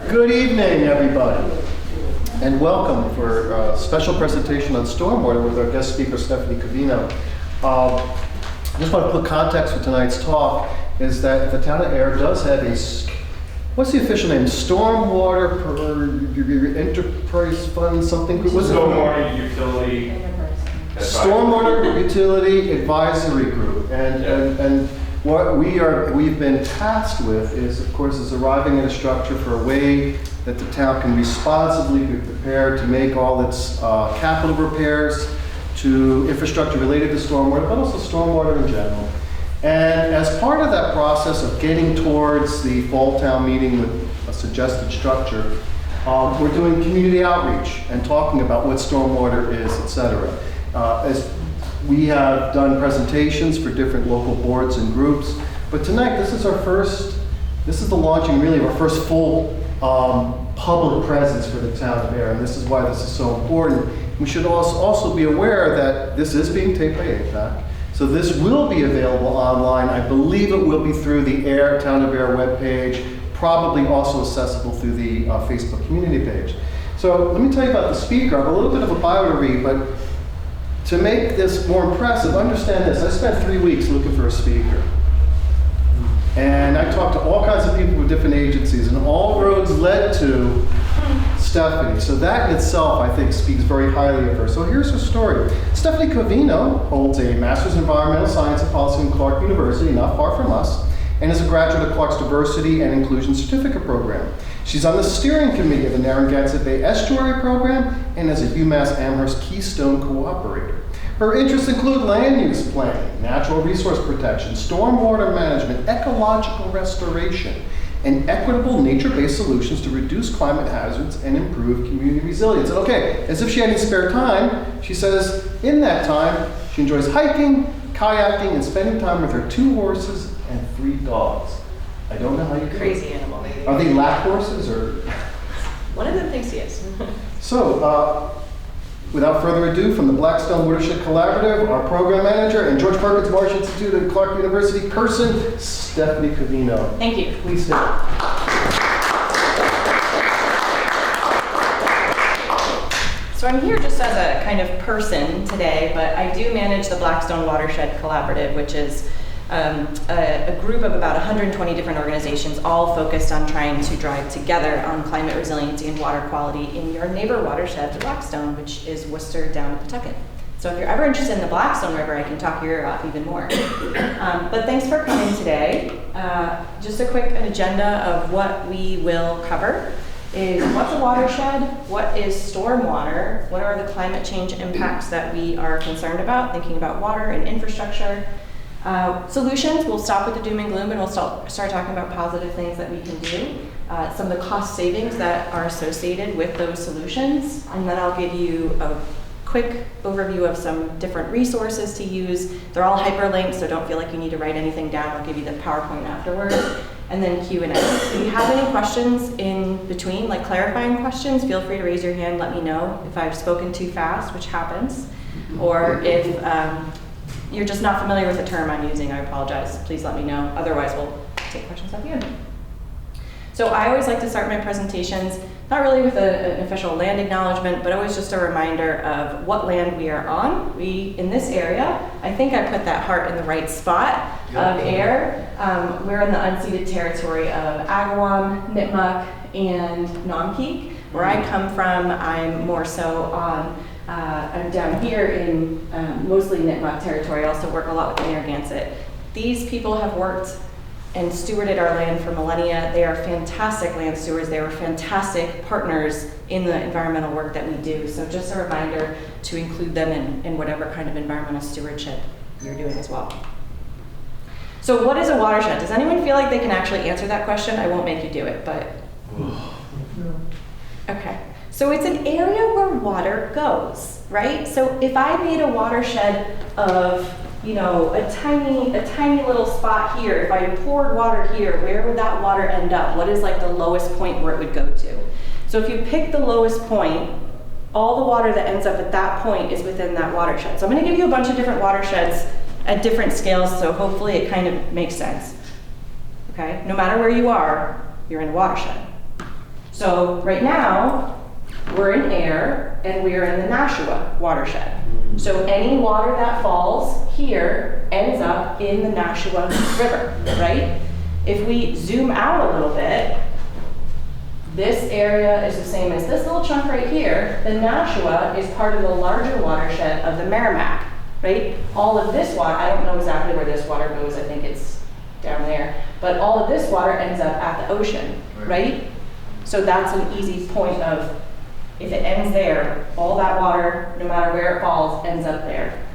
Good evening, everybody, and welcome for a special presentation on stormwater with our guest speaker, Stephanie Covino. I just want to put context for tonight's talk is that the town of Ayer does have a, what's the official name? Stormwater Enterprise Fund, something? Stormwater Utility. Stormwater Utility Advisory Group, and what we've been tasked with is, of course, is arriving at a structure for a way that the town can responsibly be prepared to make all its capital repairs to infrastructure related to stormwater, but also stormwater in general. And as part of that process of getting towards the fall town meeting with a suggested structure, we're doing community outreach and talking about what stormwater is, et cetera. As we have done presentations for different local boards and groups, but tonight this is the launching really of our first full public presence for the town of Ayer, and this is why this is so important. We should also be aware that this is being taped by APAC, so this will be available online. I believe it will be through the Ayer Town of Ayer webpage, probably also accessible through the Facebook community page. So let me tell you about the speaker. I have a little bit of a bio to read, but to make this more impressive, understand this. I spent 3 weeks looking for a speaker. And I talked to all kinds of people with different agencies, and all roads led to Stephanie. So that in itself, I think, speaks very highly of her. So here's her story. Stephanie Covino holds a Master's in Environmental Science and Policy from Clark University, not far from us, and is a graduate of Clark's Diversity and Inclusion Certificate Program. She's on the steering committee of the Narragansett Bay Estuary Program and is a UMass Amherst Keystone Cooperator. Her interests include land use planning, natural resource protection, stormwater management, ecological restoration, and equitable nature-based solutions to reduce climate hazards and improve community resilience. And okay, as if she had any spare time, she says in that time, she enjoys hiking, kayaking, and spending time with her 2 horses and 3 dogs. I don't know how you do Crazy it. animal. Are they lap horses or? One of them thinks he is. So, without further ado, from the Blackstone Watershed Collaborative, our program manager and George Perkins Marsh Institute at Clark University person, Stephanie Covino. Thank you. Please sit. So I'm here just as a kind of person today, but I do manage the Blackstone Watershed Collaborative, which is a group of about 120 different organizations, all focused on trying to drive together on climate resiliency and water quality in your neighbor watershed, the Blackstone, which is Worcester down at Pawtucket. So if you're ever interested in the Blackstone River, I can talk your ear off even more. But thanks for coming today. Just a quick agenda of what we will cover is what's a watershed, what is stormwater, what are the climate change impacts that we are concerned about, thinking about water and infrastructure. Solutions, we'll stop with the doom and gloom and we'll start talking about positive things that we can do. Some of the cost savings that are associated with those solutions. And then I'll give you a quick overview of some different resources to use. They're all hyperlinked, so don't feel like you need to write anything down. I'll give you the PowerPoint afterwards. And then Q&A. If you have any questions in between, like clarifying questions, feel free to raise your hand, let me know if I've spoken too fast, which happens. Or if you're just not familiar with the term I'm using, I apologize. Please let me know. Otherwise, we'll take questions at the end. So I always like to start my presentations, not really with an official land acknowledgement, but always just a reminder of what land we are on. In this area, I think I put that heart in the right spot of Ayer. We're in the unceded territory of Agawam, Nipmuc, and Nomkeek. Where I come from, I'm more so on I'm down here in mostly Nipmuc territory. I also work a lot with the Narragansett. These people have worked and stewarded our land for millennia. They are fantastic land stewards. They are fantastic partners in the environmental work that we do. So just a reminder to include them in whatever kind of environmental stewardship you're doing as well. So what is a watershed? Does anyone feel like they can actually answer that question? I won't make you do it, but. Okay. So it's an area where water goes, right? So if I made a watershed of, a tiny little spot here, if I poured water here, where would that water end up? What is like the lowest point where it would go to? So if you pick the lowest point, all the water that ends up at that point is within that watershed. So I'm going to give you a bunch of different watersheds at different scales, so hopefully it kind of makes sense. Okay? No matter where you are, you're in a watershed. So right now, we're in Ayer and we're in the Nashua watershed. So any water that falls here ends up in the Nashua River, right? If we zoom out a little bit, this area is the same as this little chunk right here. The Nashua is part of the larger watershed of the Merrimack, right? All of this water, I don't know exactly where this water goes, I think it's down there, but all of this water ends up at the ocean, right? So that's an easy point of, if it ends there, all that water, no matter where it falls, ends up there.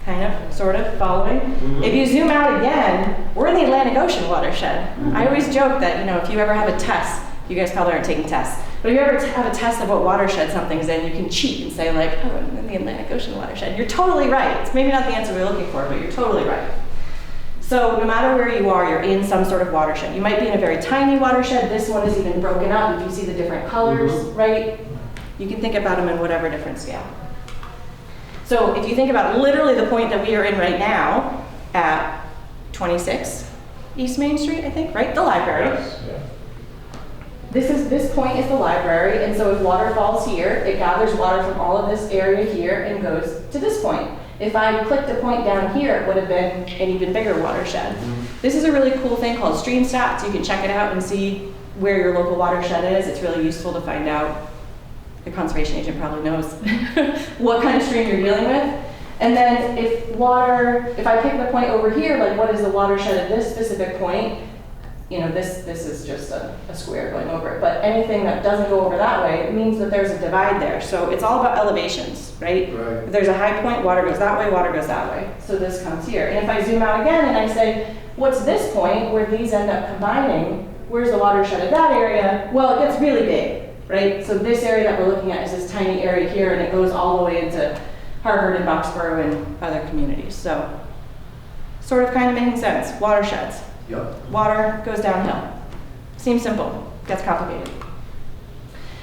Kind of, sort of, following? If you zoom out again, we're in the Atlantic Ocean watershed. I always joke that, if you ever have a test, you guys probably aren't taking tests, but if you ever have a test of what watershed something's in, you can cheat and say like, oh, I'm in the Atlantic Ocean watershed. You're totally right. It's maybe not the answer we're looking for, but you're totally right. So no matter where you are, you're in some sort of watershed. You might be in a very tiny watershed. This one is even broken up. If you see the different colors, right? You can think about them in whatever different scale. So if you think about literally the point that we are in right now at 26 East Main Street, I think, right? The library. Yes, yeah. This point is the library, and so if water falls here, it gathers water from all of this area here and goes to this point. If I clicked a point down here, it would have been an even bigger watershed. This is a really cool thing called stream stats. You can check it out and see where your local watershed is. It's really useful to find out. The conservation agent probably knows what kind of stream you're dealing with. And then if I pick the point over here, like what is the watershed at this specific point? This is just a square going over it, but anything that doesn't go over that way means that there's a divide there. So it's all about elevations, right? If there's a high point, water goes that way, water goes that way. So this comes here. And if I zoom out again and I say, what's this point where these end up combining? Where's the watershed of that area? Well, it gets really big, right? So this area that we're looking at is this tiny area here, and it goes all the way into Harvard and Boxborough and other communities. So sort of kind of making sense, watersheds. Yep. Water goes downhill. Seems simple, gets complicated.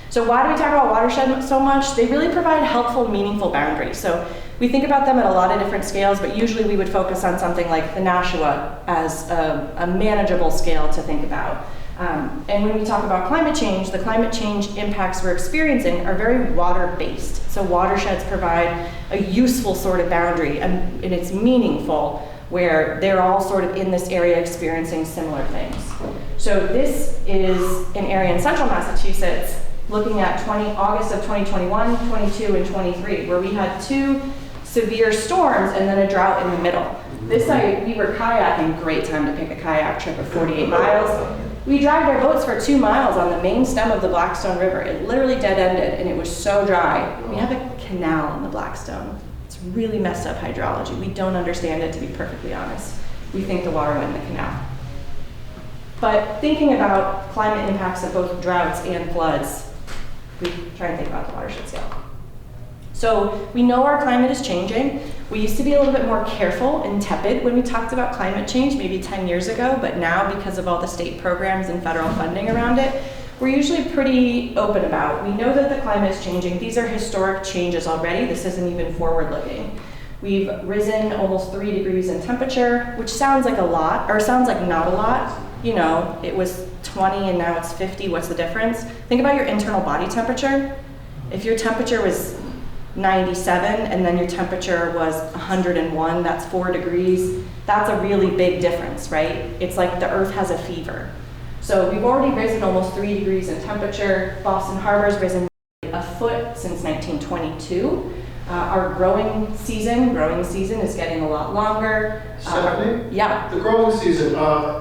So why do we talk about watershed so much? They really provide helpful, meaningful boundaries. So we think about them at a lot of different scales, but usually we would focus on something like the Nashua as a manageable scale to think about. And when we talk about climate change, the climate change impacts we're experiencing are very water-based. So watersheds provide a useful sort of boundary, and it's meaningful, where they're all sort of in this area experiencing similar things. So this is an area in central Massachusetts looking at August of 2021, 22, and 23, where we had 2 severe storms and then a drought in the middle. This night, we were kayaking, great time to pick a kayak trip of 48 miles. We dragged our boats for 2 miles on the main stem of the Blackstone River. It literally dead-ended, and it was so dry. We have a canal in the Blackstone. It's really messed up hydrology. We don't understand it, to be perfectly honest. We think the water went in the canal. But thinking about climate impacts of both droughts and floods, we try and think about the watershed scale. So we know our climate is changing. We used to be a little bit more careful and tepid when we talked about climate change, maybe 10 years ago, but now because of all the state programs and federal funding around it, we're usually pretty open about. We know that the climate is changing. These are historic changes already. This isn't even forward-looking. We've risen almost 3 degrees in temperature, which sounds like a lot, or sounds like not a lot. It was 20 and now it's 50. What's the difference? Think about your internal body temperature. If your temperature was 97 and then your temperature was 101, that's 4 degrees. That's a really big difference, right? It's like the earth has a fever. So we've already risen almost 3 degrees in temperature. Boston Harbor's risen a foot since 1922. Our growing season is getting a lot longer. Stephanie? Yeah. The growing season,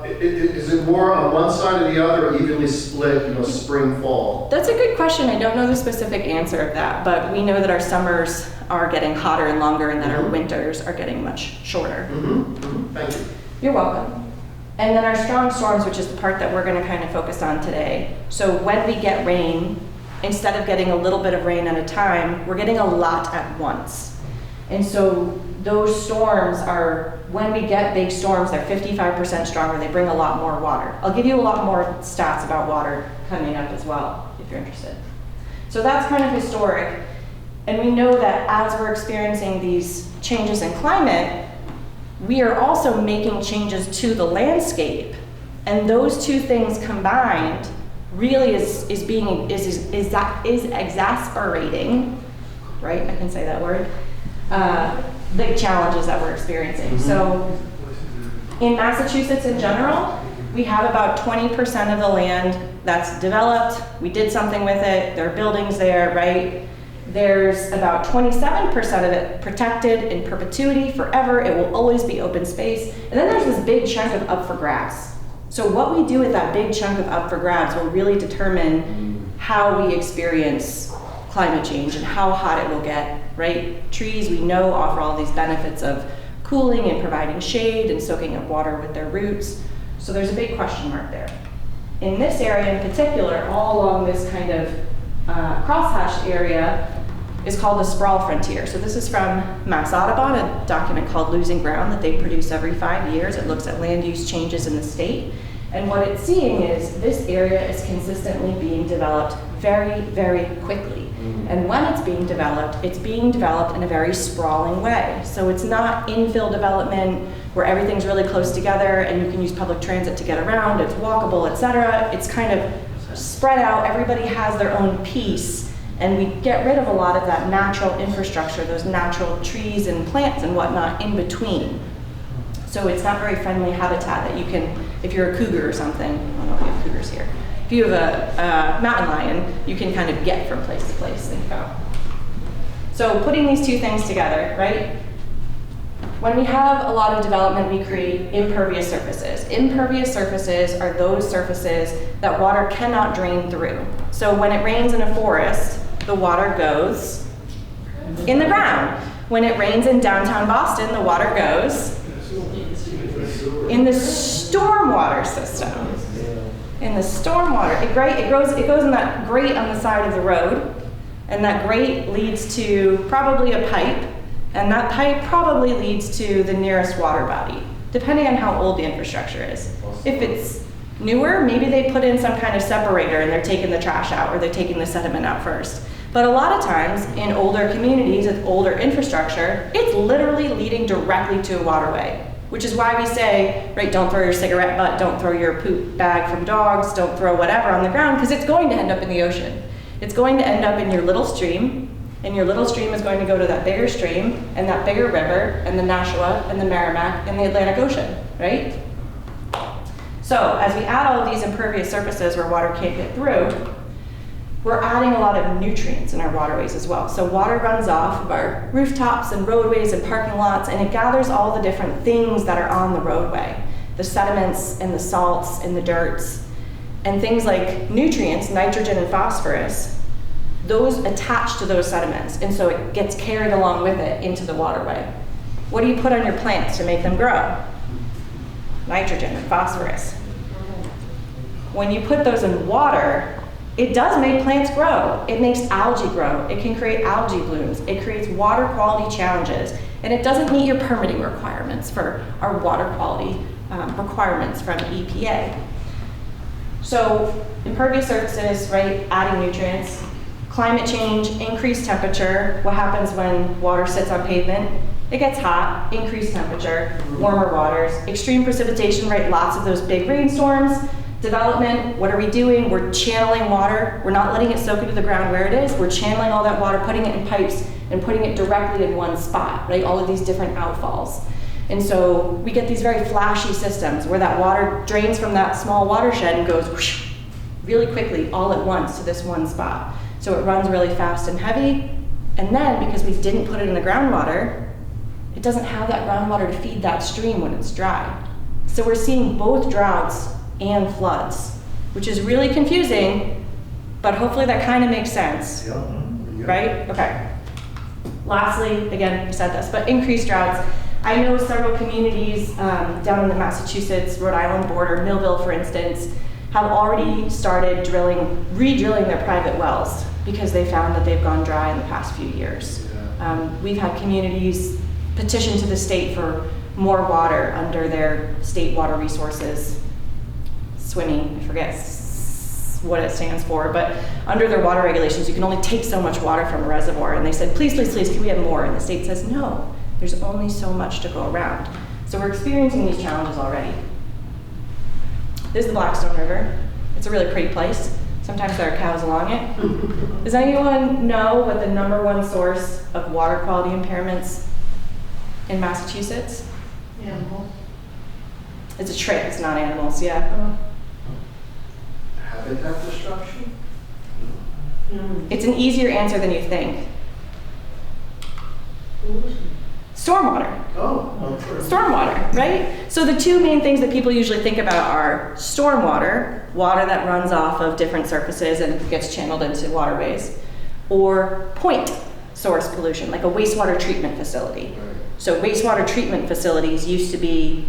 is it more on one side or the other, or evenly split, spring, fall? That's a good question. I don't know the specific answer of that, but we know that our summers are getting hotter and longer and that our winters are getting much shorter. Thank you. You're welcome. And then our strong storms, which is the part that we're going to kind of focus on today. So when we get rain, instead of getting a little bit of rain at a time, we're getting a lot at once. And so those storms are, when we get big storms, they're 55% stronger. They bring a lot more water. I'll give you a lot more stats about water coming up as well, if you're interested. So that's kind of historic. And we know that as we're experiencing these changes in climate, we are also making changes to the landscape. And those two things combined really is exasperating, right? I can say that word. The challenges that we're experiencing. So in Massachusetts in general, we have about 20% of the land that's developed. We did something with it. There are buildings there, right? There's about 27% of it protected in perpetuity forever. It will always be open space. And then there's this big chunk of up for grabs. So what we do with that big chunk of up for grabs will really determine how we experience climate change and how hot it will get, right? Trees, we know, offer all these benefits of cooling and providing shade and soaking up water with their roots. So there's a big question mark there. In this area in particular, all along this kind of crosshatched area is called the sprawl frontier. So this is from Mass Audubon, a document called Losing Ground that they produce every 5 years. It looks at land use changes in the state. And what it's seeing is this area is consistently being developed very, very quickly. And when it's being developed in a very sprawling way. So it's not infill development where everything's really close together and you can use public transit to get around, it's walkable, etc. It's kind of spread out, everybody has their own piece, and we get rid of a lot of that natural infrastructure, those natural trees and plants and whatnot in between. So it's not very friendly habitat that you can, if you're a cougar or something, I don't know if we have cougars here. If you have a mountain lion, you can kind of get from place to place, think about. So putting these two things together, right? When we have a lot of development, we create impervious surfaces. Impervious surfaces are those surfaces that water cannot drain through. So when it rains in a forest, the water goes in the ground. When it rains in downtown Boston, the water goes in the stormwater system. In the stormwater, it goes in that grate on the side of the road, and that grate leads to probably a pipe, and that pipe probably leads to the nearest water body, depending on how old the infrastructure is. If it's newer, maybe they put in some kind of separator and they're taking the trash out or they're taking the sediment out first. But a lot of times in older communities with older infrastructure, it's literally leading directly to a waterway. Which is why we say, right, don't throw your cigarette butt, don't throw your poop bag from dogs, don't throw whatever on the ground, because it's going to end up in the ocean. It's going to end up in your little stream, and your little stream is going to go to that bigger stream, and that bigger river, and the Nashua, and the Merrimack, and the Atlantic Ocean, right? So as we add all of these impervious surfaces where water can't get through, we're adding a lot of nutrients in our waterways as well. So water runs off of our rooftops and roadways and parking lots, and it gathers all the different things that are on the roadway. The sediments and the salts and the dirts. And things like nutrients, nitrogen and phosphorus, those attach to those sediments, and so it gets carried along with it into the waterway. What do you put on your plants to make them grow? Nitrogen and phosphorus. When you put those in water, it does make plants grow. It makes algae grow. It can create algae blooms. It creates water quality challenges. And it doesn't meet your permitting requirements for our water quality requirements from EPA. So impervious surfaces, right, adding nutrients. Climate change, increased temperature. What happens when water sits on pavement? It gets hot, increased temperature, warmer waters. Extreme precipitation, right, lots of those big rainstorms. Development, what are we doing? We're channeling water. We're not letting it soak into the ground where it is. We're channeling all that water, putting it in pipes, and putting it directly in one spot, right? All of these different outfalls. And so we get these very flashy systems where that water drains from that small watershed and goes whoosh, really quickly all at once to this one spot. So it runs really fast and heavy. And then because we didn't put it in the groundwater, it doesn't have that groundwater to feed that stream when it's dry. So we're seeing both droughts and floods, which is really confusing, but hopefully that kind of makes sense, right? Okay. Lastly, again, I said this, but increased droughts. I know several communities down in the Massachusetts, Rhode Island border, Millville, for instance, have already started re-drilling their private wells because they found that they've gone dry in the past few years. We've had communities petition to the state for more water under their state water resources. Swimming, I forget what it stands for, but under their water regulations, you can only take so much water from a reservoir. And they said, please, please, please, can we have more? And the state says, no, there's only so much to go around. So we're experiencing these challenges already. This is the Blackstone River. It's a really pretty place. Sometimes there are cows along it. Does anyone know what the #1 source of water quality impairments in Massachusetts? Animal. It's a trick, it's not animals, yeah. Habitat destruction? It's an easier answer than you think. Stormwater. Oh, true. Stormwater, right? So the two main things that people usually think about are stormwater, water that runs off of different surfaces and gets channeled into waterways, or point source pollution, like a wastewater treatment facility. Right. So wastewater treatment facilities used to be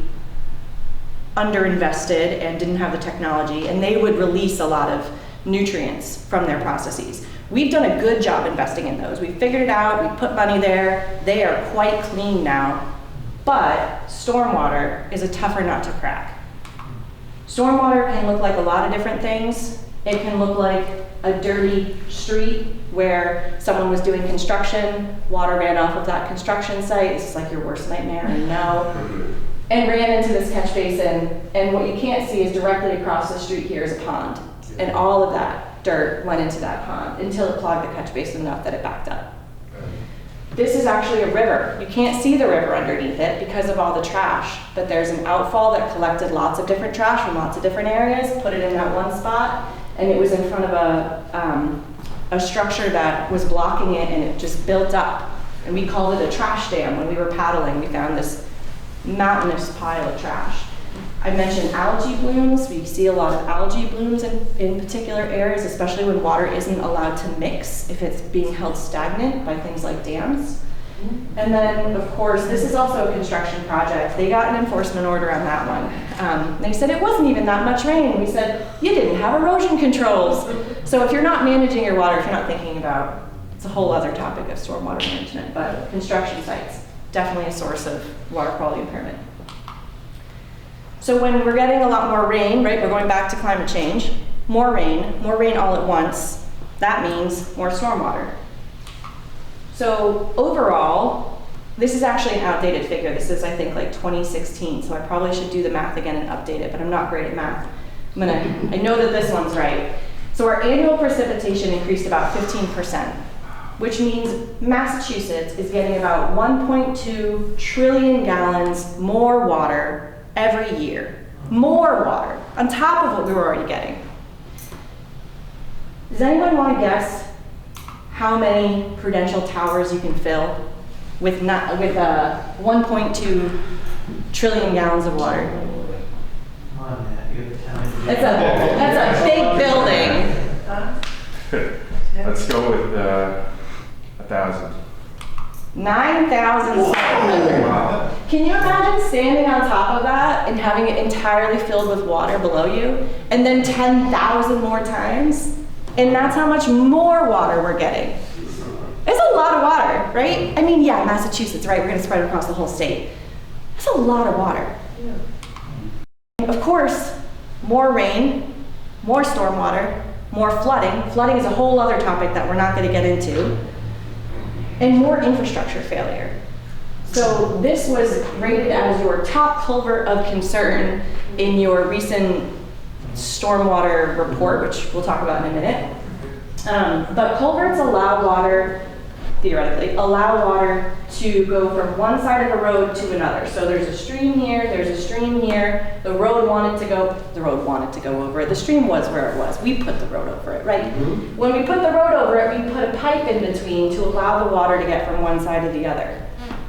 underinvested and didn't have the technology, and they would release a lot of nutrients from their processes. We've done a good job investing in those. We figured it out, we put money there, they are quite clean now, but stormwater is a tougher nut to crack. Stormwater can look like a lot of different things. It can look like a dirty street where someone was doing construction, water ran off of that construction site, this is like your worst nightmare, I know, and ran into this catch basin, and what you can't see is directly across the street here is a pond, and all of that dirt went into that pond until it clogged the catch basin enough that it backed up. This is actually a river. You can't see the river underneath it because of all the trash, but there's an outfall that collected lots of different trash from lots of different areas, put it in that one spot, and it was in front of a structure that was blocking it, and it just built up. And we called it a trash dam. When we were paddling, we found this mountainous pile of trash. I mentioned algae blooms. We see a lot of algae blooms in particular areas, especially when water isn't allowed to mix if it's being held stagnant by things like dams. And then, of course, this is also a construction project. They got an enforcement order on that one. They said it wasn't even that much rain. We said, you didn't have erosion controls. So if you're not managing your water, if you're not thinking about, it's a whole other topic of stormwater management, but construction sites, definitely a source of water quality impairment. So when we're getting a lot more rain, right, we're going back to climate change, more rain all at once, that means more stormwater. So overall, this is actually an outdated figure. This is, I think, like 2016, so I probably should do the math again and update it, but I'm not great at math. I know that this one's right. So our annual precipitation increased about 15%, which means Massachusetts is getting about 1.2 trillion gallons more water every year. More water, on top of what we were already getting. Does anyone want to guess how many Prudential towers you can fill with 1.2 trillion gallons of water? Come on, Matt, you have to tell me. That's a big building. Let's go with 1,000. 9,700. Wow. Can you imagine standing on top of that and having it entirely filled with water below you, and then 10,000 more times? And that's how much more water we're getting. It's a lot of water, right? I mean, yeah, Massachusetts, right? We're gonna spread it across the whole state. That's a lot of water. Of course, more rain, more stormwater, more flooding. Flooding is a whole other topic that we're not gonna get into. And more infrastructure failure. So this was rated as your top culvert of concern in your recent stormwater report, which we'll talk about in a minute. But culverts allow water, theoretically, allow water to go from one side of the road to another. So there's a stream here, there's a stream here, the road wanted to go over it. The stream was where it was. We put the road over it, right? Mm-hmm. When we put the road over it, we put a pipe in between to allow the water to get from one side to the other.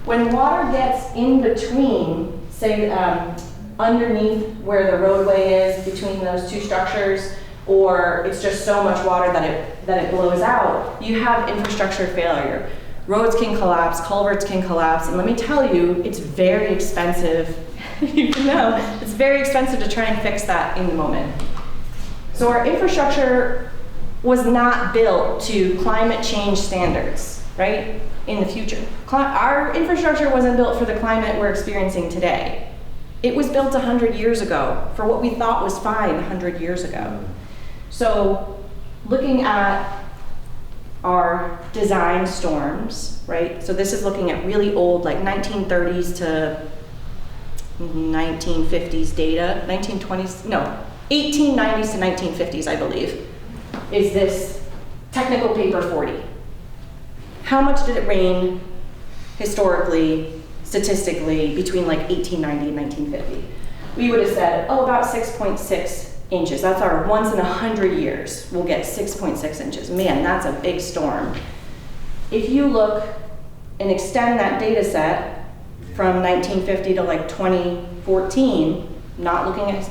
When water gets in between, say underneath where the roadway is, between those two structures, or it's just so much water that it blows out, you have infrastructure failure. Roads can collapse, culverts can collapse, and let me tell you, it's very expensive. You know, it's very expensive to try and fix that in the moment. So our infrastructure was not built to climate change standards, right, in the future. Our infrastructure wasn't built for the climate we're experiencing today. It was built 100 years ago for what we thought was fine 100 years ago. So looking at our design storms, right? So this is looking at really old, like 1930s to 1950s data, 1890s to 1950s, I believe. is this technical paper 40. How much did it rain historically, statistically, between like 1890 and 1950? We would have said, oh, about 6.6 inches. That's our once in 100 years, we'll get 6.6 inches. Man, that's a big storm. If you look and extend that data set from 1950 to like 2014, not looking at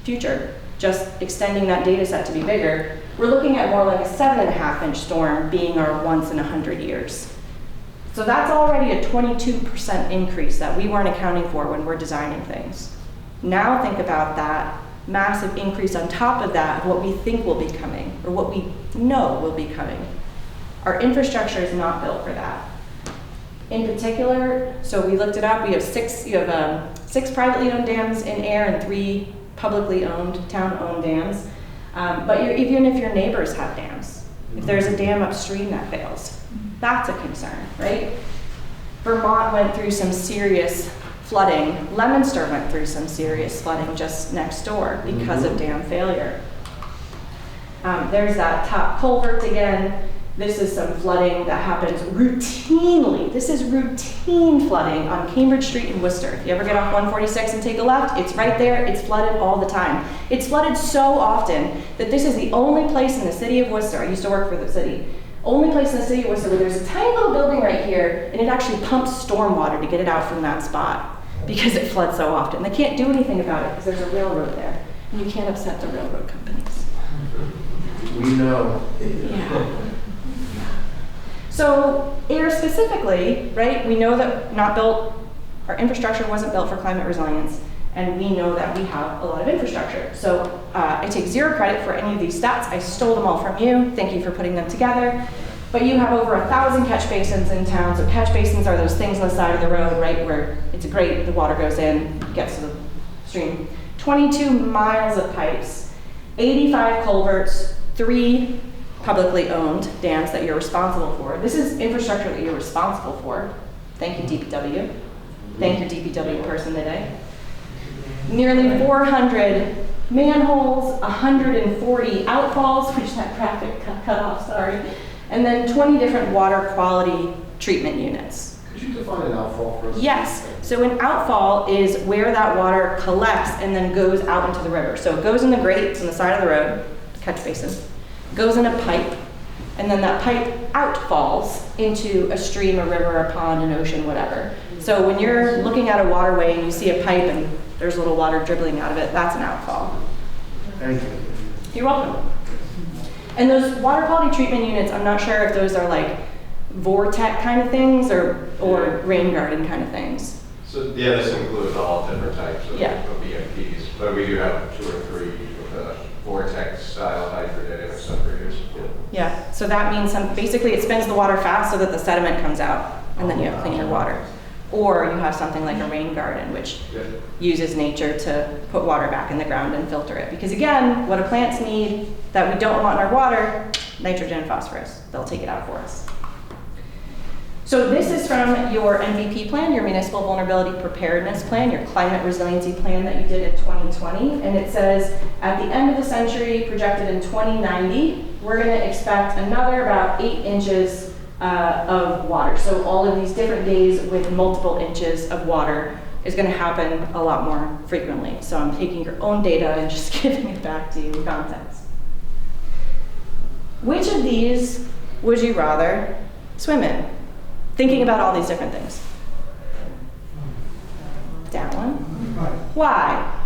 future, just extending that data set to be bigger, we're looking at more like a 7.5-inch storm being our once in 100 years. So that's already a 22% increase that we weren't accounting for when we're designing things. Now think about that massive increase on top of that, of what we think will be coming, or what we know will be coming. Our infrastructure is not built for that. In particular, so we looked it up, you have six privately owned dams in Ayer and 3 publicly owned, town-owned dams. But even if your neighbors have dams, if there's a dam upstream that fails, that's a concern, right? Vermont went through some serious flooding. Leominster went through some serious flooding just next door because of dam failure. There's that top culvert again. This is some flooding that happens routinely. This is routine flooding on Cambridge Street in Worcester. If you ever get off 146 and take a left, it's right there. It's flooded all the time. It's flooded so often that this is the only place in the city of Worcester, I used to work for the city, only place in the city of Worcester where there's a tiny little building right here and it actually pumps stormwater to get it out from that spot because it floods so often. They can't do anything about it because there's a railroad there and you can't upset the railroad companies. We know. Yeah. So Ayer specifically, right, we know that our infrastructure wasn't built for climate resilience, and we know that we have a lot of infrastructure. So I take zero credit for any of these stats. I stole them all from you. Thank you for putting them together. But you have over 1,000 catch basins in town. So catch basins are those things on the side of the road, right, where it's great, the water goes in, gets to the stream. 22 miles of pipes, 85 culverts, 3 publicly owned dams that you're responsible for. This is infrastructure that you're responsible for. Thank you, DPW. Thank your DPW person today. Nearly 400 manholes, 140 outfalls, which that graphic cut off, sorry, and then 20 different water quality treatment units. Could you define an outfall for us? Yes. So an outfall is where that water collects and then goes out into the river. So it goes in the grates on the side of the road, catch basin, goes in a pipe, and then that pipe outfalls into a stream, a river, a pond, an ocean, whatever. So when you're looking at a waterway and you see a pipe and there's a little water dribbling out of it, that's an outfall. Thank you. You're welcome. And those water quality treatment units, I'm not sure if those are like vortex kind of things or rain garden kind of things. So yeah, this includes all different types of BMPs, but we do have 2 or 3 with vortex style hydrodynamic separators. Yeah, so that means basically it spins the water fast so that the sediment comes out and then you have cleaner water. Or you have something like a rain garden, which uses nature to put water back in the ground and filter it. Because again, what do plants need that we don't want in our water? Nitrogen and phosphorus. They'll take it out for us. So this is from your MVP plan, your Municipal Vulnerability Preparedness Plan, your Climate Resiliency Plan that you did in 2020. And it says, at the end of the century, projected in 2090, we're going to expect another about 8 inches of water. So all of these different days with multiple inches of water is going to happen a lot more frequently. So I'm taking your own data and just giving it back to you in context. Which of these would you rather swim in? Thinking about all these different things. That one? Why?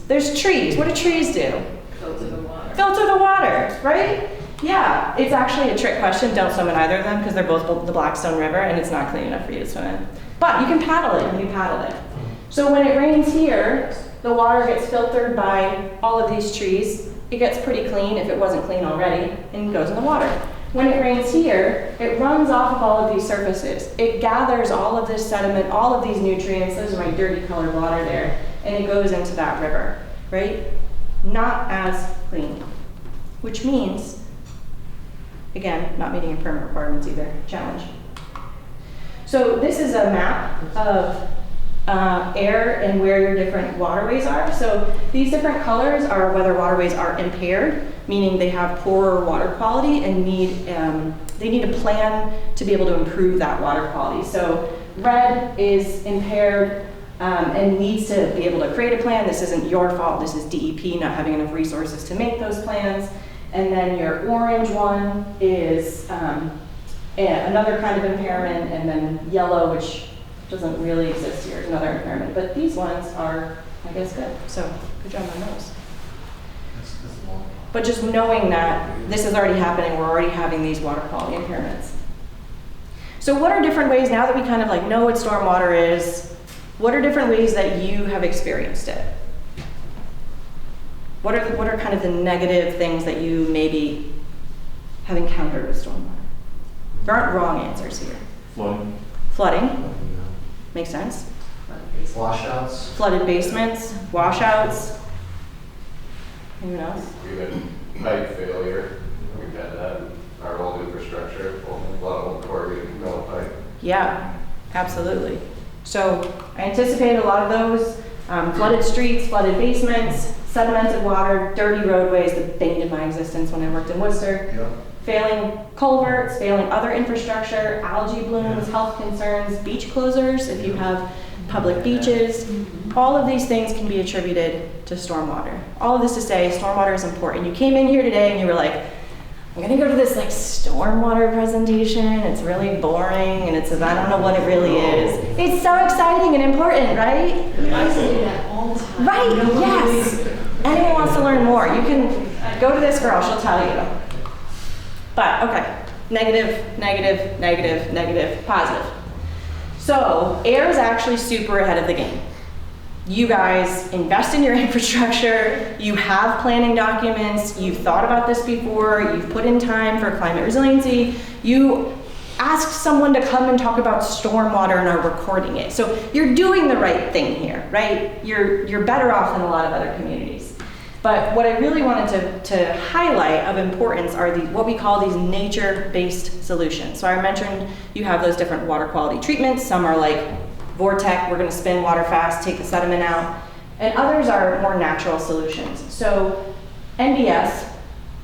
There's trees. What do trees do? Filter the water. Filter the water, right? Yeah, it's actually a trick question. Don't swim in either of them because they're both the Blackstone River and it's not clean enough for you to swim in. But you can paddle it when you paddle it. So when it rains here, the water gets filtered by all of these trees. It gets pretty clean if it wasn't clean already and goes in the water. When it rains here, it runs off of all of these surfaces. It gathers all of this sediment, all of these nutrients, those are my dirty colored water there, and it goes into that river, right? Not as clean, which means, again, not meeting your permit requirements either, challenge. So this is a map of air and where your different waterways are. So these different colors are whether waterways are impaired, meaning they have poorer water quality and they need a plan to be able to improve that water quality. So red is impaired and needs to be able to create a plan. This isn't your fault, this is DEP not having enough resources to make those plans. And then your orange one is another kind of impairment, and then yellow, which doesn't really exist here, is another impairment. But these ones are, I guess, good. So good job on those. But just knowing that this is already happening, we're already having these water quality impairments. So what are different ways, now that we kind of like know what stormwater is, what are different ways that you have experienced it? What are kind of the negative things that you maybe have encountered with stormwater? There aren't wrong answers here. Flooding. Flooding, makes sense. Washouts. Flooded basements, washouts. Anyone else? Even pipe failure, we've had that in our old infrastructure, a lot of old corrugated metal pipe. Yeah, absolutely. So I anticipate a lot of those. Flooded streets, flooded basements, sedimented water, dirty roadways that banged in my existence when I worked in Worcester. Yep. Failing culverts, failing other infrastructure, algae blooms, health concerns, beach closures if you have public beaches. All of these things can be attributed to stormwater. All of this to say stormwater is important. You came in here today and you were like, I'm gonna go to this like stormwater presentation. It's really boring and I don't know what it really is. It's so exciting and important, right? I used to do that all the time. Right, No one yes. believes it. Anyone wants to learn more, you can go to this girl, she'll tell you. But okay, negative, negative, negative, negative, positive. So air is actually super ahead of the game. You guys invest in your infrastructure, you have planning documents, you've thought about this before, you've put in time for climate resiliency, you asked someone to come and talk about stormwater and are recording it. So you're doing the right thing here, right? You're better off than a lot of other communities. But what I really wanted to highlight of importance are what we call these nature-based solutions. So I mentioned you have those different water quality treatments. Some are like Vortec, we're gonna spin water fast, take the sediment out. And others are more natural solutions. So NBS,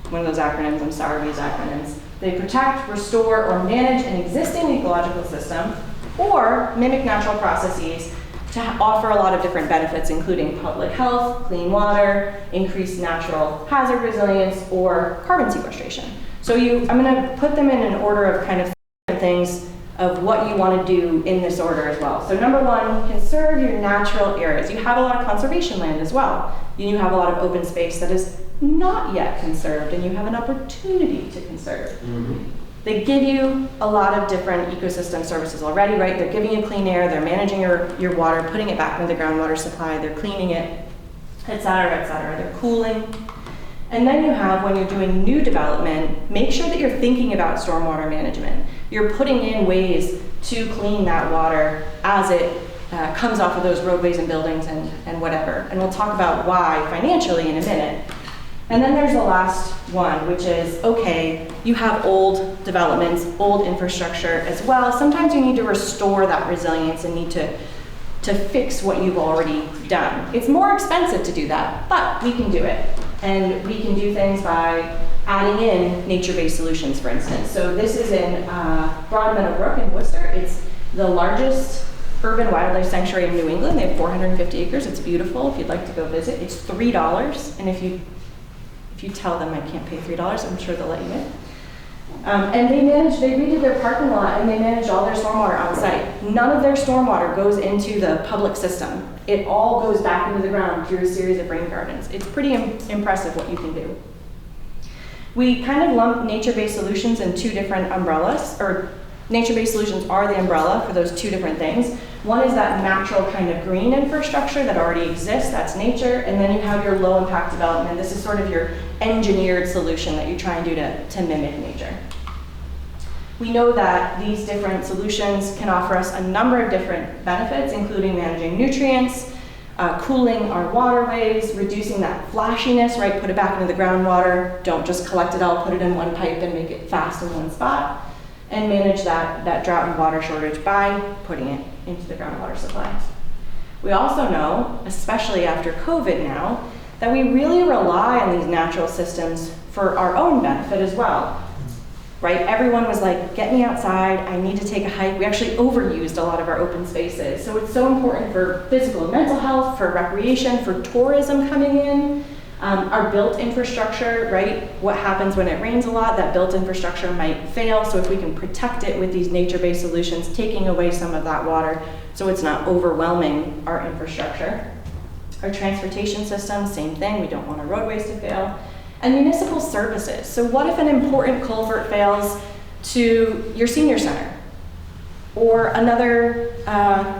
one of those acronyms, I'm sorry, these acronyms, they protect, restore, or manage an existing ecological system or mimic natural processes to offer a lot of different benefits, including public health, clean water, increased natural hazard resilience, or carbon sequestration. So I'm gonna put them in an order of kind of things of what you wanna do in this order as well. So number one, conserve your natural areas. You have a lot of conservation land as well. You have a lot of open space that is not yet conserved, and you have an opportunity to conserve. Mm-hmm. They give you a lot of different ecosystem services already, right? They're giving you clean air, they're managing your water, putting it back into the groundwater supply, they're cleaning it, et cetera, they're cooling. And then you have, when you're doing new development, make sure that you're thinking about stormwater management. You're putting in ways to clean that water as it comes off of those roadways and buildings and whatever. And we'll talk about why financially in a minute. And then there's the last one, which is, okay, you have old developments, old infrastructure as well. Sometimes you need to restore that resilience and need to fix what you've already done. It's more expensive to do that, but we can do it. And we can do things by adding in nature-based solutions, for instance. So this is in Broad Meadow Brook in Worcester. It's the largest urban wildlife sanctuary in New England. They have 450 acres. It's beautiful if you'd like to go visit. It's $3, and if you tell them I can't pay $3, I'm sure they'll let you in. And they redid their parking lot and they managed all their stormwater on site. None of their stormwater goes into the public system. It all goes back into the ground through a series of rain gardens. It's pretty impressive what you can do. We kind of lump nature-based solutions in two different umbrellas, or nature-based solutions are the umbrella for those two different things. One is that natural kind of green infrastructure that already exists, that's nature, and then you have your low impact development. This is sort of your engineered solution that you try and do to mimic nature. We know that these different solutions can offer us a number of different benefits, including managing nutrients, cooling our waterways, reducing that flashiness, right? Put it back into the groundwater. Don't just collect it all, put it in one pipe and make it fast in one spot. And manage that drought and water shortage by putting it into the groundwater supply. We also know, especially after COVID now, that we really rely on these natural systems for our own benefit as well, right? Everyone was like, get me outside, I need to take a hike. We actually overused a lot of our open spaces. So it's so important for physical and mental health, for recreation, for tourism coming in. Our built infrastructure, right? What happens when it rains a lot? That built infrastructure might fail. So if we can protect it with these nature-based solutions, taking away some of that water so it's not overwhelming our infrastructure. Our transportation system, same thing. We don't want our roadways to fail. And municipal services. So what if an important culvert fails to your senior center? Or another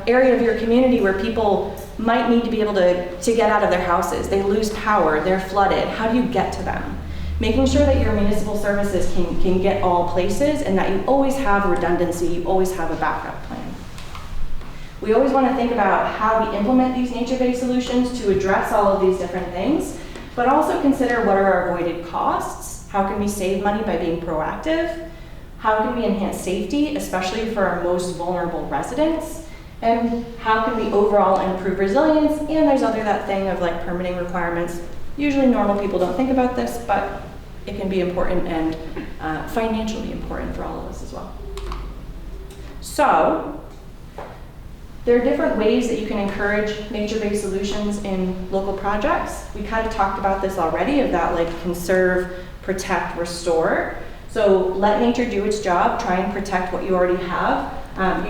area of your community where people might need to be able to get out of their houses. They lose power, they're flooded. How do you get to them? Making sure that your municipal services can get all places and that you always have redundancy, you always have a backup plan. We always want to think about how we implement these nature-based solutions to address all of these different things, but also consider what are our avoided costs, how can we save money by being proactive, how can we enhance safety, especially for our most vulnerable residents, and how can we overall improve resilience, and there's that thing of like permitting requirements. Usually normal people don't think about this, but it can be important and financially important for all of us as well. So, there are different ways that you can encourage nature-based solutions in local projects. We kind of talked about this already, of that like conserve, protect, restore. So let nature do its job, try and protect what you already have.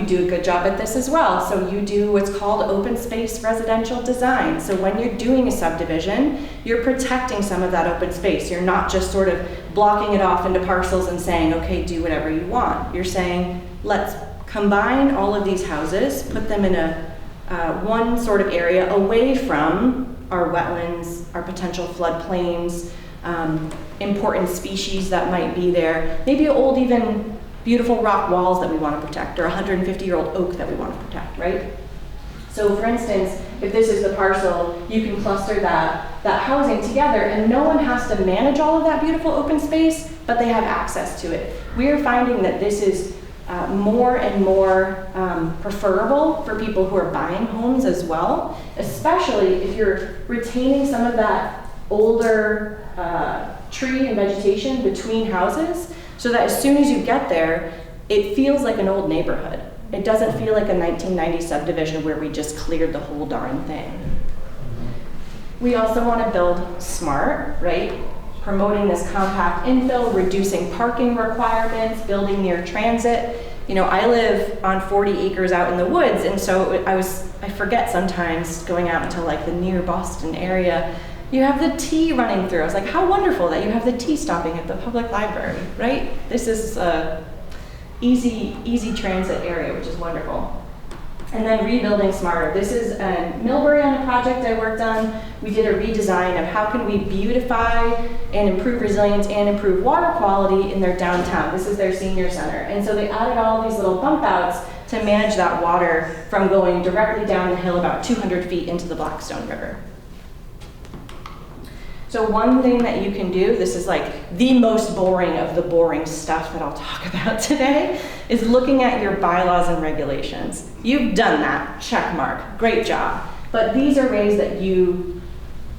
You do a good job at this as well. So you do what's called open space residential design. So when you're doing a subdivision, you're protecting some of that open space. You're not just sort of blocking it off into parcels and saying, okay, do whatever you want. You're saying, let's combine all of these houses, put them in a one sort of area away from our wetlands, our potential floodplains, important species that might be there, maybe old even beautiful rock walls that we want to protect, or 150-year-old oak that we want to protect, right? So for instance, if this is the parcel, you can cluster that housing together and no one has to manage all of that beautiful open space, but they have access to it. We are finding that this is more and more preferable for people who are buying homes as well, especially if you're retaining some of that older tree and vegetation between houses, so that as soon as you get there, it feels like an old neighborhood. It doesn't feel like a 1990 subdivision where we just cleared the whole darn thing. We also want to build smart, right? Promoting this compact infill, reducing parking requirements, building near transit. You know, I live on 40 acres out in the woods, and so I forget sometimes going out into like the near Boston area. You have the T running through. I was like, how wonderful that you have the T stopping at the public library, right? This is a easy transit area, which is wonderful. And then rebuilding smarter. This is in Millbury on a project I worked on. We did a redesign of how can we beautify and improve resilience and improve water quality in their downtown. This is their senior center. And so they added all these little bump outs to manage that water from going directly down the hill about 200 feet into the Blackstone River. So one thing that you can do, this is like the most boring of the boring stuff that I'll talk about today, is looking at your bylaws and regulations. You've done that, check mark, great job. But these are ways that you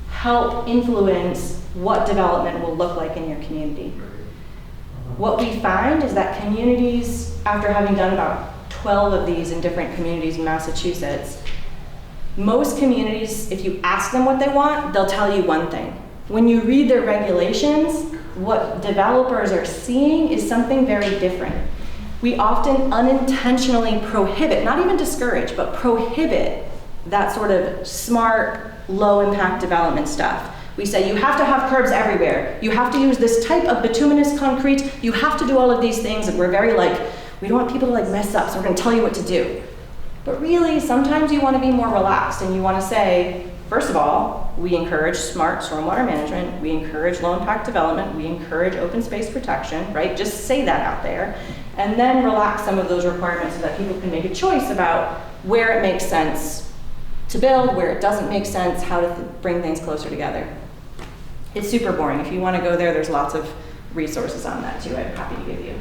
help influence what development will look like in your community. What we find is that communities, after having done about 12 of these in different communities in Massachusetts, most communities, if you ask them what they want, they'll tell you one thing. When you read their regulations, what developers are seeing is something very different. We often unintentionally prohibit, not even discourage, but prohibit that sort of smart, low-impact development stuff. We say you have to have curbs everywhere. You have to use this type of bituminous concrete. You have to do all of these things, and we're very like, we don't want people to like mess up, so we're going to tell you what to do. But really, sometimes you want to be more relaxed, and you want to say, first of all, we encourage smart stormwater management, we encourage low-impact development, we encourage open space protection, right? Just say that out there, and then relax some of those requirements so that people can make a choice about where it makes sense to build, where it doesn't make sense, how to bring things closer together. It's super boring. If you want to go there, there's lots of resources on that too, I'm happy to give you.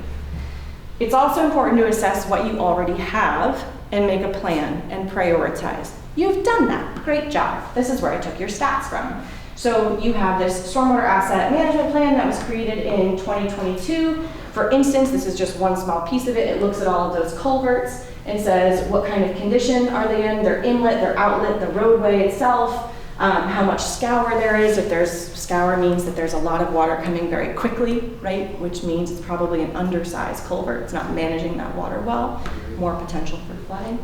It's also important to assess what you already have and make a plan and prioritize. You've done that, great job. This is where I took your stats from. So you have this stormwater asset management plan that was created in 2022. For instance, this is just one small piece of it. It looks at all of those culverts and says what kind of condition are they in, their inlet, their outlet, the roadway itself, how much scour there is. If there's scour means that there's a lot of water coming very quickly, right? Which means it's probably an undersized culvert. It's not managing that water well, more potential for flooding.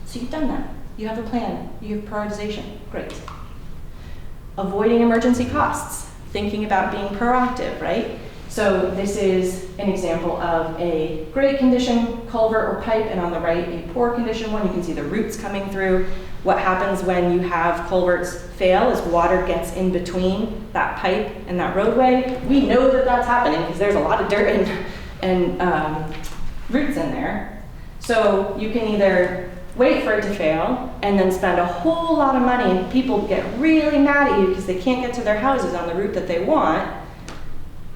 So you've done that. You have a plan, you have prioritization, great. Avoiding emergency costs, thinking about being proactive, right? So this is an example of a great condition culvert or pipe, and on the right, a poor condition one. You can see the roots coming through. What happens when you have culverts fail is water gets in between that pipe and that roadway. We know that that's happening because there's a lot of dirt and roots in there. So you can either wait for it to fail and then spend a whole lot of money, and people get really mad at you because they can't get to their houses on the route that they want,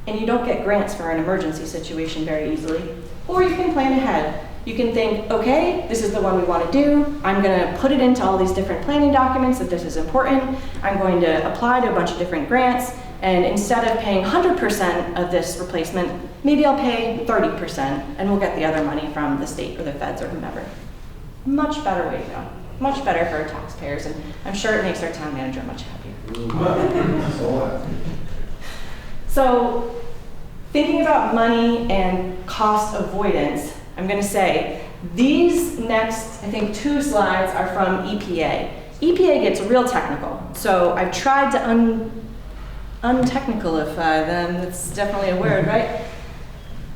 and you don't get grants for an emergency situation very easily. Or you can plan ahead. You can think, okay, this is the one we want to do. I'm going to put it into all these different planning documents that this is important. I'm going to apply to a bunch of different grants, and instead of paying 100% of this replacement, maybe I'll pay 30%, and we'll get the other money from the state or the feds or whomever. Much better way to go. Much better for our taxpayers, and I'm sure it makes our town manager much happier. So, thinking about money and cost avoidance, I'm going to say these next, I think, 2 slides are from EPA. EPA gets real technical, so I've tried to untechnicalify them. That's definitely a word, right?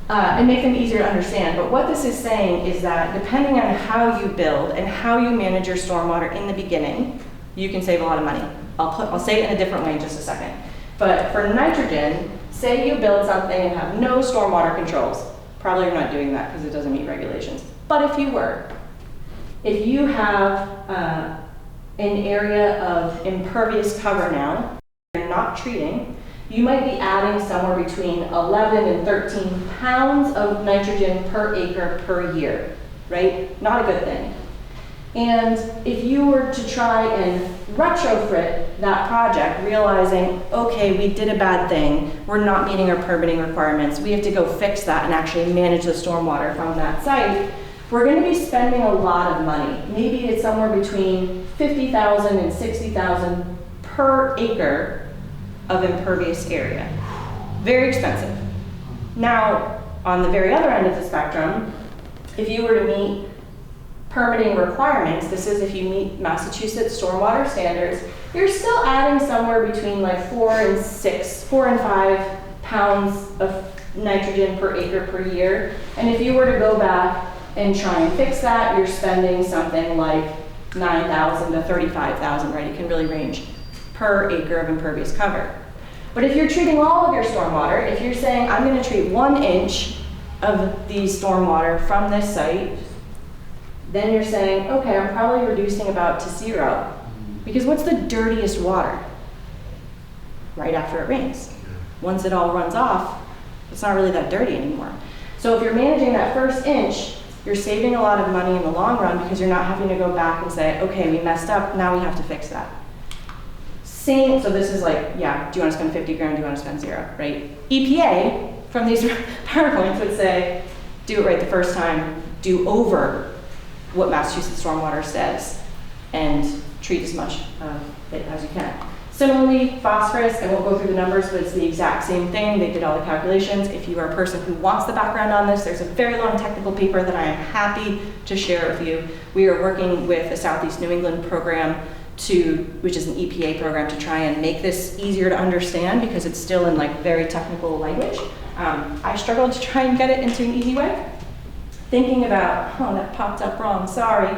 And make them easier to understand. But what this is saying is that depending on how you build and how you manage your stormwater in the beginning, you can save a lot of money. I'll say it in a different way in just a second. But for nitrogen, say you build something and have no stormwater controls. Probably you're not doing that because it doesn't meet regulations. But if you were, if you have an area of impervious cover now, you're not treating, you might be adding somewhere between 11 and 13 pounds of nitrogen per acre per year, right? Not a good thing. And if you were to try and retrofit that project, realizing, okay, we did a bad thing, we're not meeting our permitting requirements, we have to go fix that and actually manage the stormwater from that site, we're going to be spending a lot of money. Maybe it's somewhere between $50,000 and $60,000 per acre of impervious area. Very expensive. Now, on the very other end of the spectrum, if you were to meet permitting requirements, this is if you meet Massachusetts stormwater standards, you're still adding somewhere between like 4 and 5 pounds of nitrogen per acre per year. And if you were to go back and try and fix that, you're spending something like $9,000 to $35,000, right? It can really range per acre of impervious cover. But if you're treating all of your stormwater, if you're saying, I'm going to treat 1 inch of the stormwater from this site, then you're saying, okay, I'm probably reducing about to 0. Because what's the dirtiest water? Right after it rains. Once it all runs off, it's not really that dirty anymore. So if you're managing that first inch, you're saving a lot of money in the long run because you're not having to go back and say, okay, we messed up, now we have to fix that. Same, so this is like, yeah, do you want to spend 50 grand, do you want to spend 0, right? EPA, from these PowerPoints, would say, do it right the first time, do over what Massachusetts Stormwater says, and treat as much of it as you can. Similarly, phosphorus, I won't go through the numbers, but it's the exact same thing. They did all the calculations. If you are a person who wants the background on this, there's a very long technical paper that I am happy to share with you. We are working with a Southeast New England program which is an EPA program, to try and make this easier to understand because it's still in like very technical language. I struggled to try and get it into an easy way. Thinking about, oh, that popped up wrong, sorry.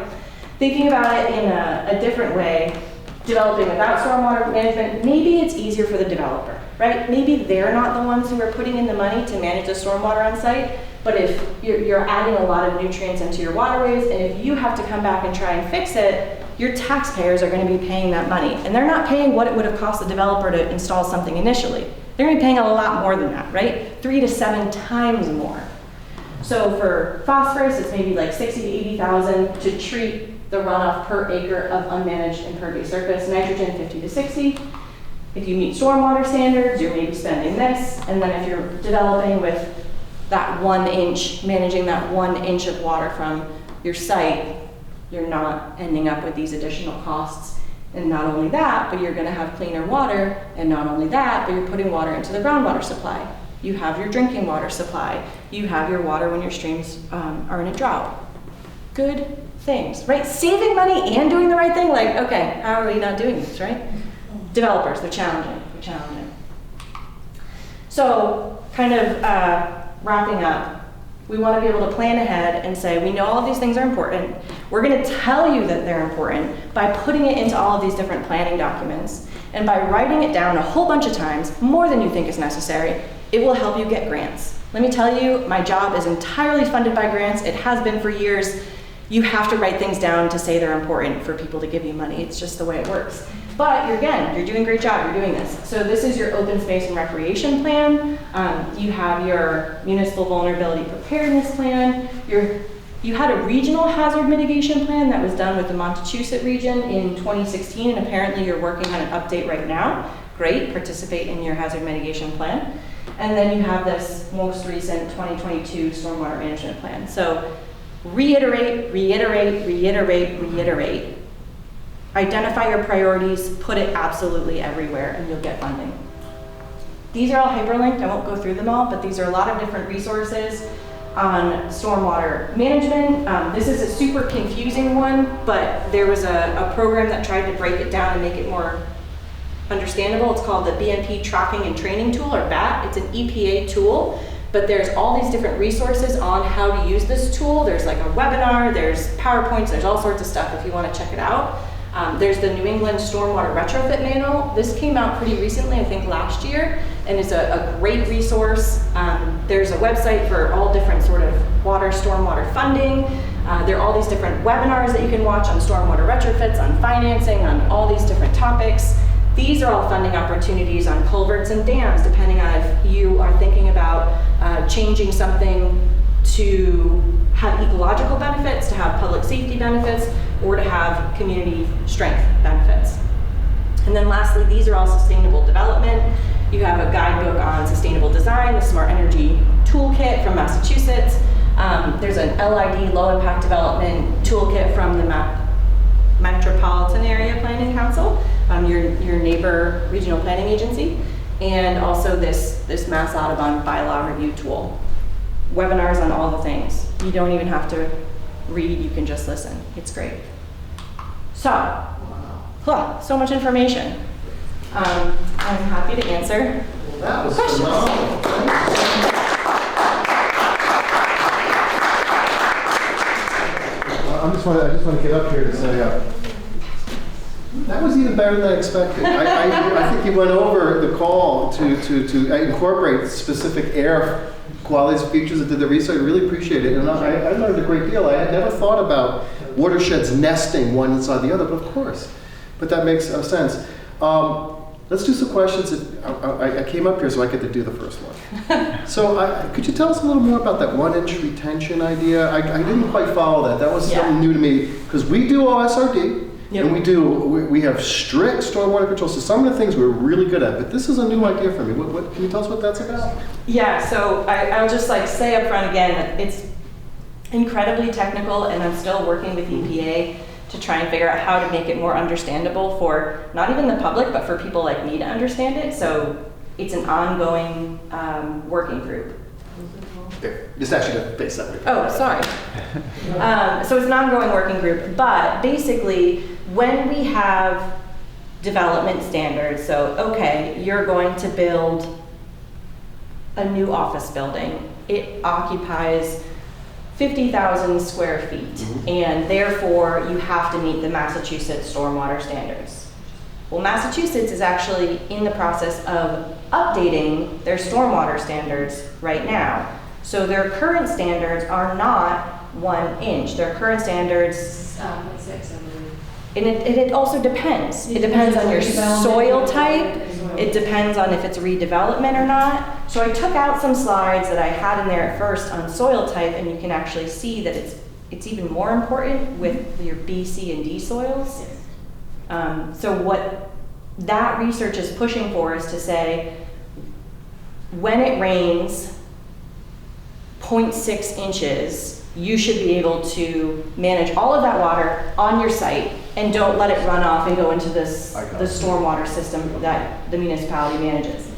Thinking about it in a different way, developing without stormwater management, maybe it's easier for the developer, right? Maybe they're not the ones who are putting in the money to manage the stormwater on site, but if you're adding a lot of nutrients into your waterways, and if you have to come back and try and fix it, your taxpayers are going to be paying that money. And they're not paying what it would have cost the developer to install something initially. They're going to be paying a lot more than that, right? 3 to 7 times more. So for phosphorus, it's maybe like 60 to 80,000 to treat the runoff per acre of unmanaged impervious surface, nitrogen 50 to 60. If you meet stormwater standards, you're maybe spending this, and then if you're developing with that 1 inch, managing that 1 inch of water from your site, you're not ending up with these additional costs. And not only that, but you're gonna have cleaner water, and not only that, but you're putting water into the groundwater supply. You have your drinking water supply. You have your water when your streams are in a drought. Good things, right? Saving money and doing the right thing, like, okay, how are we not doing this, right? Developers, they're challenging. So, kind of wrapping up, we want to be able to plan ahead and say, we know all of these things are important. We're going to tell you that they're important by putting it into all of these different planning documents. And by writing it down a whole bunch of times, more than you think is necessary, it will help you get grants. Let me tell you, my job is entirely funded by grants. It has been for years. You have to write things down to say they're important for people to give you money. It's just the way it works. But you're doing a great job, you're doing this. So this is your open space and recreation plan. You have your municipal vulnerability preparedness plan. You had a regional hazard mitigation plan that was done with the Montechusett region in 2016, and apparently you're working on an update right now. Great, participate in your hazard mitigation plan. And then you have this most recent 2022 stormwater management plan. So reiterate. Identify your priorities, put it absolutely everywhere, and you'll get funding. These are all hyperlinked. I won't go through them all, but these are a lot of different resources on stormwater management. This is a super confusing one, but there was a program that tried to break it down and make it more understandable. It's called the BMP Tracking and Training Tool, or BAT. It's an EPA tool, but there's all these different resources on how to use this tool. There's like a webinar, there's PowerPoints, there's all sorts of stuff if you want to check it out. There's the New England Stormwater Retrofit Manual. This came out pretty recently, I think last year, and is a great resource. There's a website for all different sort of stormwater funding. There are all these different webinars that you can watch on stormwater retrofits, on financing, on all these different topics. These are all funding opportunities on culverts and dams, depending on if you are thinking about changing something to have ecological benefits, to have public safety benefits, or to have community strength benefits. And then lastly, these are all sustainable development. You have a guidebook on sustainable design, the Smart Energy Toolkit from Massachusetts. There's an LID, Low Impact Development Toolkit from the Metropolitan Area Planning Council, your neighbor regional planning agency, and also this Mass Audubon bylaw review tool. Webinars on all the things. You don't even have to read, you can just listen. It's great. So, so much information. I'm happy to answer That was questions. phenomenal. I just want to get up here to say, that was even better than I expected. I think you went over the call to incorporate specific air qualities, features, and did the research. I really appreciate it, and I learned a great deal. I had never thought about watersheds nesting one inside the other, but of course. But that makes sense. Let's do some questions. I came up here so I get to do the first one. So could you tell us a little more about that 1 inch retention idea? I didn't quite follow that. That was something new to me, because we do OSRD. Yep. And we have strict stormwater control, so some of the things we're really good at, but this is a new idea for me. What can you tell us what that's about? Yeah, so I'll just say up front again, that it's incredibly technical, and I'm still working with EPA to try and figure out how to make it more understandable for not even the public, but for people like me to understand it. So it's an ongoing working group. Just actually to face that way. Oh, sorry. So it's an ongoing working group, but basically when we have development standards, so okay, you're going to build a new office building. It occupies 50,000 square feet, and therefore you have to meet the Massachusetts stormwater standards. Well, Massachusetts is actually in the process of updating their stormwater standards right now. So their current standards are not 1 inch. Their current standards, 6, I believe. and it also depends. It depends on your soil type. It depends on if it's redevelopment or not. So I took out some slides that I had in there at first on soil type, and you can actually see that it's even more important with your B, C, and D soils. So what that research is pushing for is to say, when it rains 0.6 inches, you should be able to manage all of that water on your site and don't let it run off and go into the stormwater system that the municipality manages.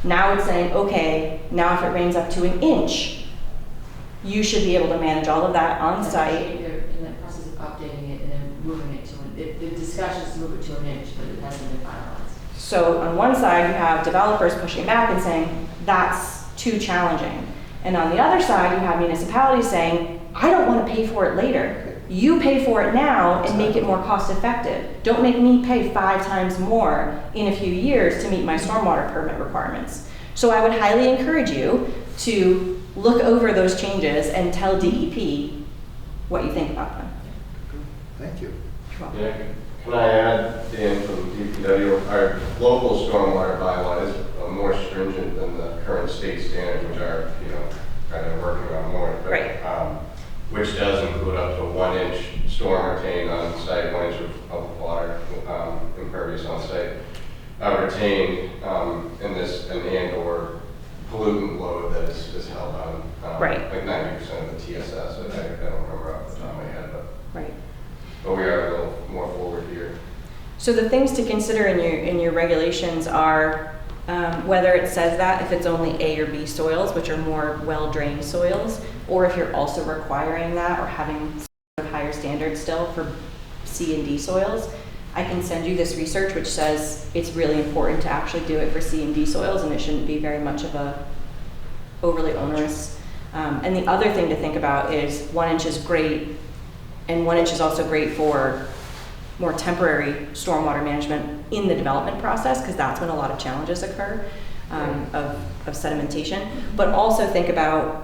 Now it's saying, okay, now if it rains up to an inch, you should be able to manage all of that on site. They're in the process of updating it and then moving it to, the discussions to move it to an inch, but it hasn't been finalized. So on one side, you have developers pushing back and saying, that's too challenging. And on the other side, you have municipalities saying, I don't want to pay for it later. You pay for it now and make it more cost effective. Don't make me pay 5 times more in a few years to meet my stormwater permit requirements. So I would highly encourage you to look over those changes and tell DEP what you think about them. Thank you. Yeah, can I add, Dan from DPW, our local stormwater bylaw is more stringent than the current state standards, which are, kind of working on more. But, Right. Which does include up to 1 inch storm retained on site, 1 inch of water impervious on site retained in this and/or pollutant load that is held on Right. like 90% of the TSS. I don't remember off the top of my head, Right. but we are a little more forward here. So the things to consider in your regulations are whether it says that if it's only A or B soils, which are more well-drained soils, or if you're also requiring that or having sort of higher standards still for C and D soils. I can send you this research which says it's really important to actually do it for C and D soils, and it shouldn't be very much of a overly onerous. And the other thing to think about is 1 inch is great, and 1 inch is also great for more temporary stormwater management in the development process, because that's when a lot of challenges occur of sedimentation. But also think about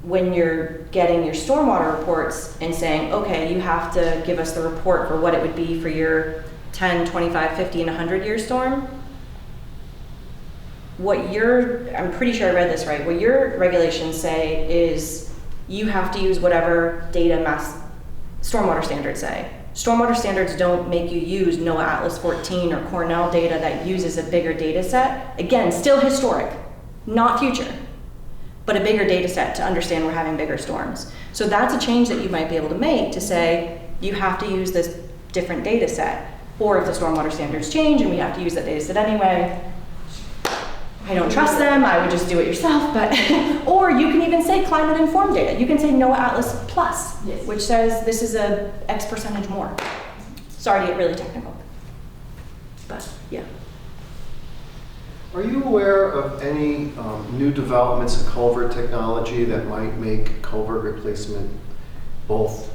when you're getting your stormwater reports and saying, okay, you have to give us the report for what it would be for your 10, 25, 50, and 100-year storm. I'm pretty sure I read this right, what your regulations say is you have to use whatever data stormwater standards say. Stormwater standards don't make you use NOAA Atlas 14 or Cornell data that uses a bigger data set. Again, still historic, not future, but a bigger data set to understand we're having bigger storms. So that's a change that you might be able to make to say, you have to use this different data set. Or if the stormwater standards change and we have to use that data set anyway, I don't trust them, I would just do it yourself, but, or you can even say climate informed data. You can say NOAA Atlas Plus, Yes. which says this is a X percentage more. Sorry to get really technical, but yeah. Are you aware of any new developments in culvert technology that might make culvert replacement both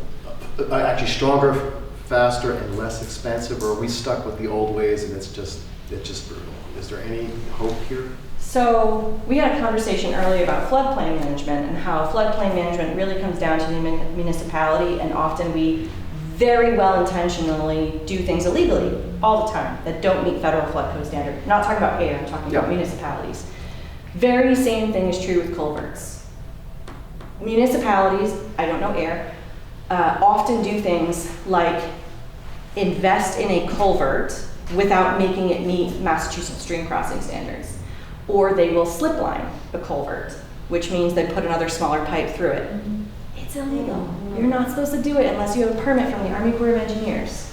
actually stronger, faster, and less expensive, or are we stuck with the old ways and it's just brutal? Is there any hope here? So we had a conversation earlier about floodplain management and how floodplain management really comes down to the municipality, and often we very well intentionally do things illegally all the time that don't meet federal flood code standard. I'm not talking about Ayer, I'm talking about municipalities. Very same thing is true with culverts. Municipalities, I don't know Ayer, often do things like invest in a culvert without making it meet Massachusetts stream crossing standards. Or they will slip line the culvert, which means they put another smaller pipe through it. It's illegal. You're not supposed to do it unless you have a permit from the Army Corps of Engineers.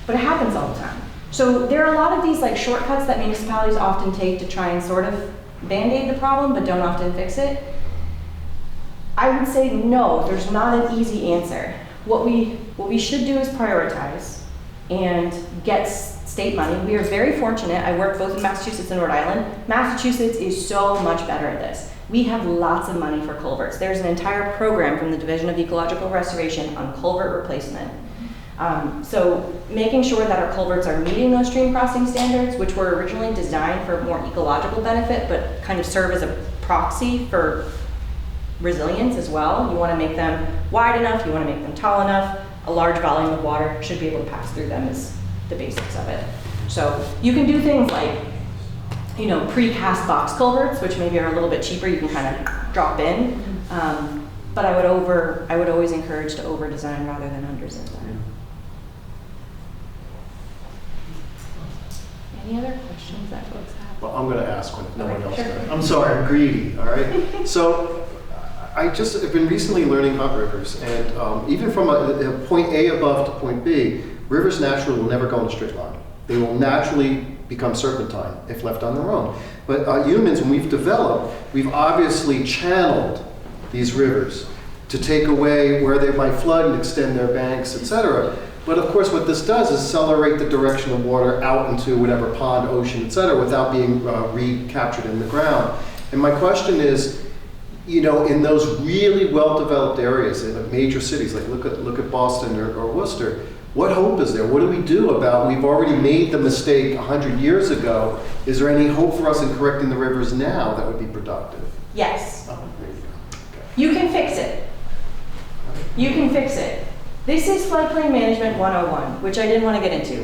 But it happens all the time. So there are a lot of these like shortcuts that municipalities often take to try and sort of band-aid the problem, but don't often fix it. I would say no, there's not an easy answer. What we should do is prioritize and get state money. We are very fortunate. I work both in Massachusetts and Rhode Island. Massachusetts is so much better at this. We have lots of money for culverts. There's an entire program from the Division of Ecological Restoration on culvert replacement. So making sure that our culverts are meeting those stream crossing standards, which were originally designed for more ecological benefit, but kind of serve as a proxy for resilience as well. You want to make them wide enough, you want to make them tall enough, a large volume of water should be able to pass through them is the basics of it. So you can do things like, you know, pre-cast box culverts, which maybe are a little bit cheaper, you can kind of drop in. But I would always encourage to over-design rather than under-design. Any other questions that folks have? Well, I'm going to ask one if no Okay, one else sure. does. I'm sorry, I'm greedy, all right? So I just have been recently learning about rivers, and even from a point A above to point B, rivers naturally will never go in a straight line. They will naturally become serpentine if left on their own. But humans, when we've developed, we've obviously channeled these rivers to take away where they might flood and extend their banks, etc. But of course, what this does is accelerate the direction of water out into whatever pond, ocean, etc., without being recaptured in the ground. And my question is, you know, in those really well-developed areas in major cities, like look at Boston or Worcester, what hope is there? What do we do about, we've already made the mistake 100 years ago. Is there any hope for us in correcting the rivers now that would be productive? Yes. Oh, there you go. Okay. You can fix it. You can fix it. This is floodplain management 101, which I didn't want to get into.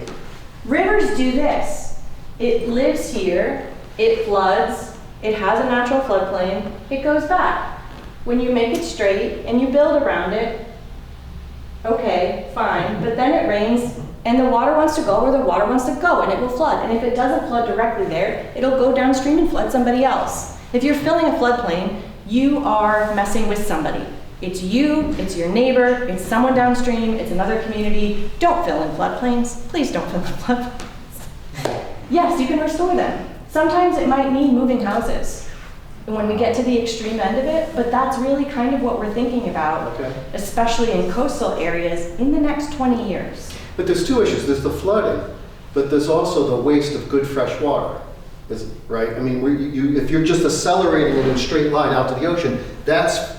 Rivers do this. It lives here, it floods, it has a natural floodplain, it goes back. When you make it straight and you build around it, okay, fine, but then it rains and the water wants to go where the water wants to go and it will flood. And if it doesn't flood directly there, it'll go downstream and flood somebody else. If you're filling a floodplain, you are messing with somebody. It's you, it's your neighbor, it's someone downstream, it's another community. Don't fill in floodplains. Please don't fill in floodplains. Yes, you can restore them. Sometimes it might mean moving houses when we get to the extreme end of it, but that's really kind of what we're thinking about, Okay. especially in coastal areas in the next 20 years. But there's two issues. There's the flooding, but there's also the waste of good fresh water, right? I mean, if you're just accelerating it in a straight line out to the ocean, that's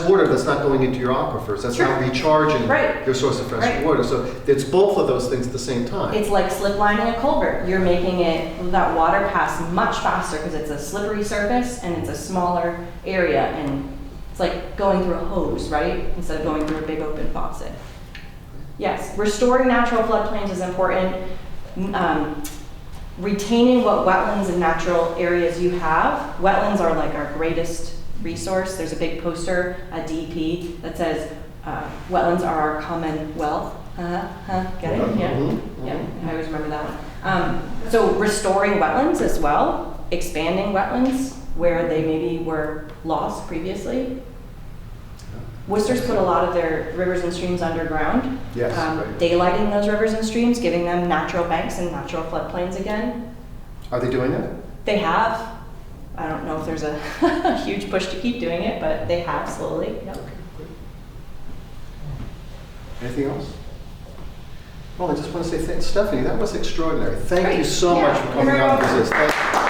water that's not going into your aquifers. That's not recharging Right. your source of fresh Right. water. So it's both of those things at the same time. It's like slip lining a culvert. You're making that water pass much faster because it's a slippery surface and it's a smaller area, and it's like going through a hose, right? Instead of going through a big open faucet. Yes, restoring natural floodplains is important. Retaining what wetlands and natural areas you have. Wetlands are like our greatest resource. There's a big poster at DEP that says, wetlands are our common wealth. Get it? Yeah. Mm-hmm. Yeah, I always remember that one. So restoring wetlands as well, expanding wetlands where they maybe were lost previously. Worcester's put a lot of their rivers and streams underground. Yes, right. Daylighting those rivers and streams, giving them natural banks and natural floodplains again. Are they doing that? They have. I don't know if there's a huge push to keep doing it, but they have slowly. Yep. Okay, good. Anything else? Well, I just want to say thanks, Stephanie. That was extraordinary. Thank you Great. so Yeah, much for you're coming very out to welcome. this. Thank you.